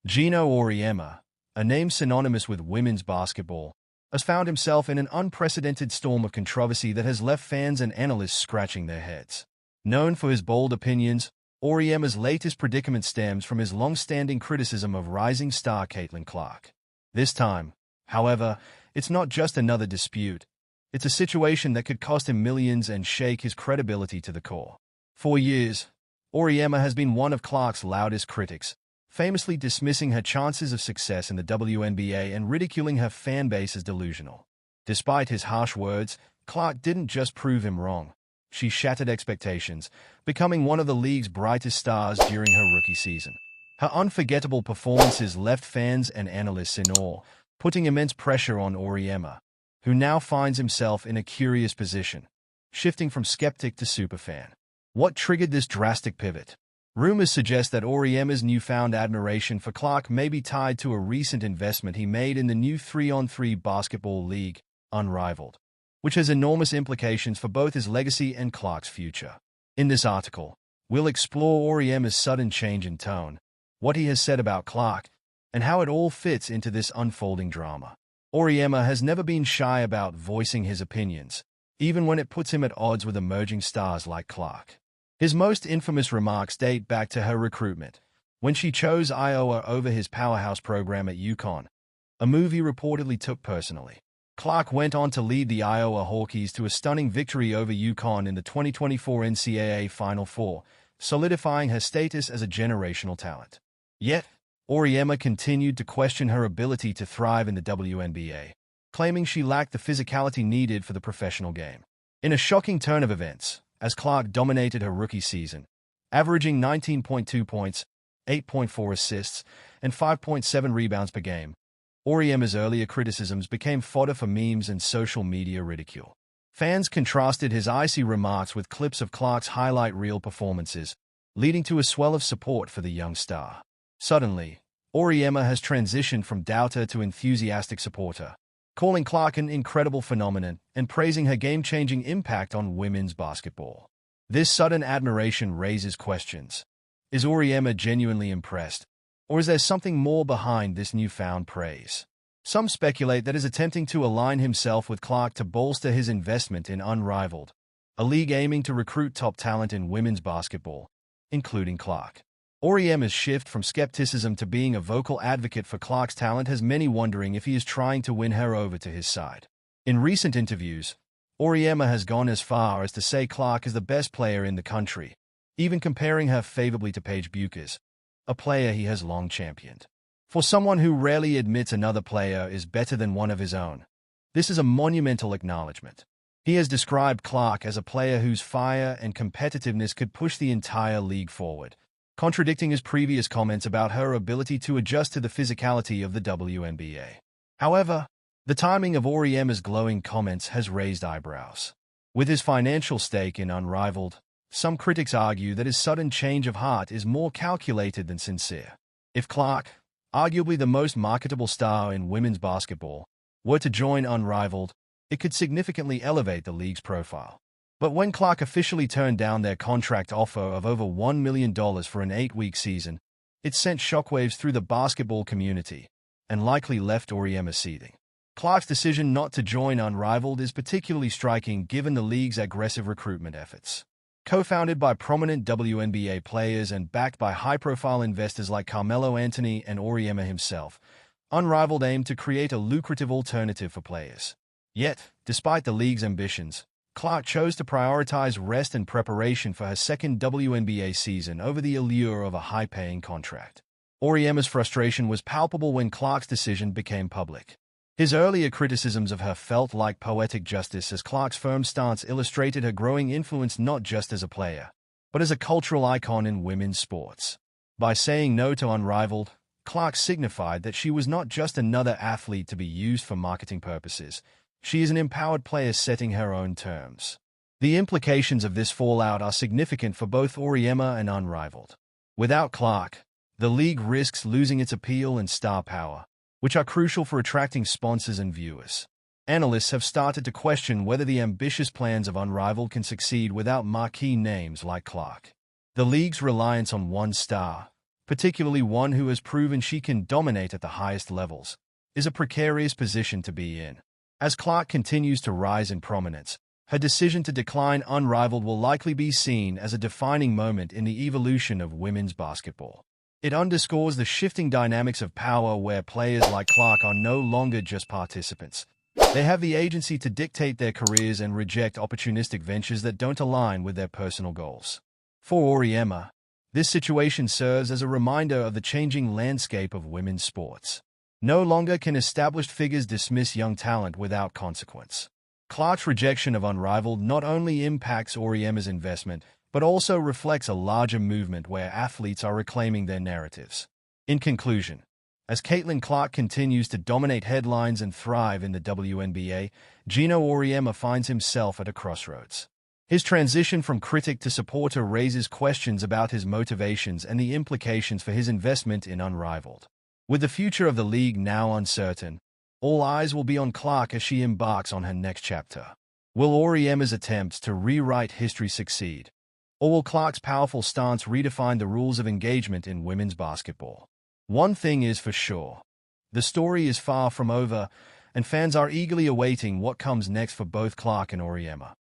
Geno Auriemma, a name synonymous with women's basketball, has found himself in an unprecedented storm of controversy that has left fans and analysts scratching their heads. Known for his bold opinions, Auriemma's latest predicament stems from his long-standing criticism of rising star Caitlin Clark. This time, however, it's not just another dispute. It's a situation that could cost him millions and shake his credibility to the core. For years, Auriemma has been one of Clark's loudest critics, famously dismissing her chances of success in the WNBA and ridiculing her fan base as delusional. Despite his harsh words, Clark didn't just prove him wrong. She shattered expectations, becoming one of the league's brightest stars during her rookie season. Her unforgettable performances left fans and analysts in awe, putting immense pressure on Auriemma, who now finds himself in a curious position, shifting from skeptic to superfan. What triggered this drastic pivot? Rumors suggest that Auriemma's newfound admiration for Clark may be tied to a recent investment he made in the new 3-on-3 basketball league, Unrivaled, which has enormous implications for both his legacy and Clark's future. In this article, we'll explore Auriemma's sudden change in tone, what he has said about Clark, and how it all fits into this unfolding drama. Auriemma has never been shy about voicing his opinions, even when it puts him at odds with emerging stars like Clark. His most infamous remarks date back to her recruitment, when she chose Iowa over his powerhouse program at UConn, a move he reportedly took personally. Clark went on to lead the Iowa Hawkeyes to a stunning victory over UConn in the 2024 NCAA Final Four, solidifying her status as a generational talent. Yet, Auriemma continued to question her ability to thrive in the WNBA, claiming she lacked the physicality needed for the professional game. In a shocking turn of events, as Clark dominated her rookie season, averaging 19.2 points, 8.4 assists, and 5.7 rebounds per game, Auriemma's earlier criticisms became fodder for memes and social media ridicule. Fans contrasted his icy remarks with clips of Clark's highlight reel performances, leading to a swell of support for the young star. Suddenly, Auriemma has transitioned from doubter to enthusiastic supporter, calling Clark an incredible phenomenon and praising her game-changing impact on women's basketball. This sudden admiration raises questions. Is Auriemma genuinely impressed, or is there something more behind this newfound praise? Some speculate that he is attempting to align himself with Clark to bolster his investment in Unrivaled, a league aiming to recruit top talent in women's basketball, including Clark. Auriemma's shift from skepticism to being a vocal advocate for Clark's talent has many wondering if he is trying to win her over to his side. In recent interviews, Auriemma has gone as far as to say Clark is the best player in the country, even comparing her favorably to Paige Bueckers, a player he has long championed. For someone who rarely admits another player is better than one of his own, this is a monumental acknowledgement. He has described Clark as a player whose fire and competitiveness could push the entire league forward, contradicting his previous comments about her ability to adjust to the physicality of the WNBA. However, the timing of Auriemma's glowing comments has raised eyebrows. With his financial stake in Unrivaled, some critics argue that his sudden change of heart is more calculated than sincere. If Clark, arguably the most marketable star in women's basketball, were to join Unrivaled, it could significantly elevate the league's profile. But when Clark officially turned down their contract offer of over $1 million for an 8-week season, it sent shockwaves through the basketball community and likely left Auriemma seething. Clark's decision not to join Unrivaled is particularly striking given the league's aggressive recruitment efforts. Co-founded by prominent WNBA players and backed by high-profile investors like Carmelo Anthony and Auriemma himself, Unrivaled aimed to create a lucrative alternative for players. Yet, despite the league's ambitions, Clark chose to prioritize rest and preparation for her second WNBA season over the allure of a high-paying contract. Auriemma's frustration was palpable when Clark's decision became public. His earlier criticisms of her felt like poetic justice as Clark's firm stance illustrated her growing influence not just as a player, but as a cultural icon in women's sports. By saying no to Unrivaled, Clark signified that she was not just another athlete to be used for marketing purposes. She is an empowered player setting her own terms. The implications of this fallout are significant for both Auriemma and Unrivaled. Without Clark, the league risks losing its appeal and star power, which are crucial for attracting sponsors and viewers. Analysts have started to question whether the ambitious plans of Unrivaled can succeed without marquee names like Clark. The league's reliance on one star, particularly one who has proven she can dominate at the highest levels, is a precarious position to be in. As Clark continues to rise in prominence, her decision to decline unrivaled will likely be seen as a defining moment in the evolution of women's basketball. It underscores the shifting dynamics of power where players like Clark are no longer just participants. They have the agency to dictate their careers and reject opportunistic ventures that don't align with their personal goals. For Auriemma, this situation serves as a reminder of the changing landscape of women's sports. No longer can established figures dismiss young talent without consequence. Clark's rejection of Unrivaled not only impacts Auriemma's investment, but also reflects a larger movement where athletes are reclaiming their narratives. In conclusion, as Caitlin Clark continues to dominate headlines and thrive in the WNBA, Geno Auriemma finds himself at a crossroads. His transition from critic to supporter raises questions about his motivations and the implications for his investment in Unrivaled. With the future of the league now uncertain, all eyes will be on Clark as she embarks on her next chapter. Will Auriemma's attempts to rewrite history succeed? Or will Clark's powerful stance redefine the rules of engagement in women's basketball? One thing is for sure. The story is far from over, and fans are eagerly awaiting what comes next for both Clark and Auriemma.